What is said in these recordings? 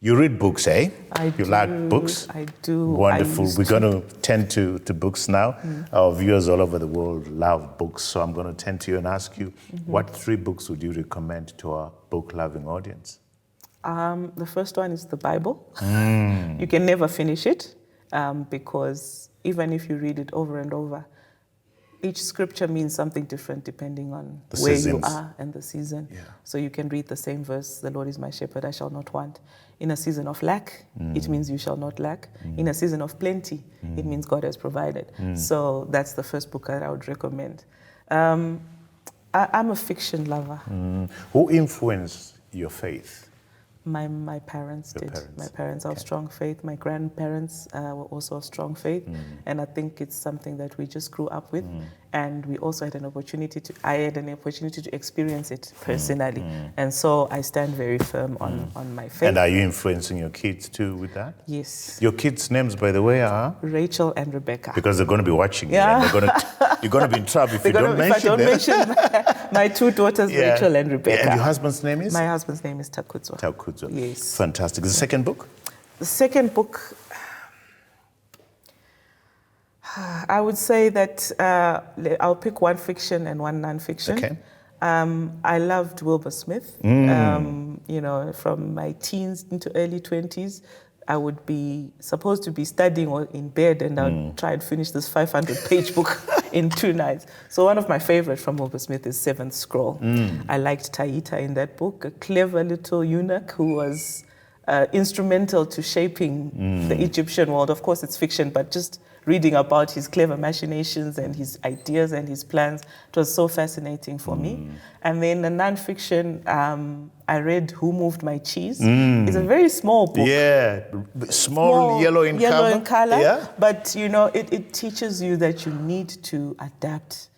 You read books, eh? I You do. like books? I do. Wonderful. We're going to tend to books now. Our viewers all over the world love books, so I'm going to tend to you and ask you, what 3 books would you recommend to our book-loving audience? The first one is the Bible. You can never finish it because even if you read it over and over, each scripture means something different depending on where you are and the season. Yeah. So you can read the same verse, the Lord is my shepherd, I shall not want. In a season of lack, it means you shall not lack. In a season of plenty, it means God has provided. So that's the first book that I would recommend. I'm a fiction lover. Who influenced your faith? My parents did. My parents are of strong faith. My grandparents were also of strong faith. And I think it's something that we just grew up with. And we also had I had an opportunity to experience it personally. And so I stand very firm on my faith. And are you influencing your kids too with that? Yes. Your kids' names, by the way, are? Rachel and Rebecca. Because they're going to be watching you. And you're going to be in trouble if you don't mention them. If I don't mention my 2 daughters, Rachel and Rebecca. And your husband's name is? My husband's name is Takuzo. Takuzo. Yes. Fantastic. The second book? The second book, I would say that I'll pick one fiction and one non-fiction. Okay. I loved Wilbur Smith. From my teens into early 20s, I would be supposed to be studying or in bed, and I would try and finish this 500-page book in 2 nights. So one of my favorites from Wilbur Smith is Seventh Scroll. I liked Taita in that book, a clever little eunuch who was instrumental to shaping the Egyptian world. Of course, it's fiction, but just reading about his clever machinations and his ideas and his plans, it was so fascinating for me. And then the non-fiction, I read Who Moved My Cheese. It's a very small book. Yeah, small yellow in color. Yeah. But, it teaches you that you need to adapt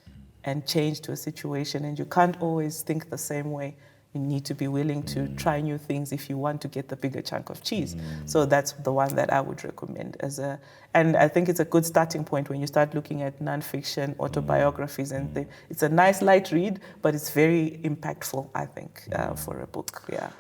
and change to a situation, and you can't always think the same way. You need to be willing to try new things if you want to get the bigger chunk of cheese. So that's the one that I would recommend and I think it's a good starting point when you start looking at nonfiction, autobiographies, and it's a nice light read, but it's very impactful, I think, for a book. Yeah.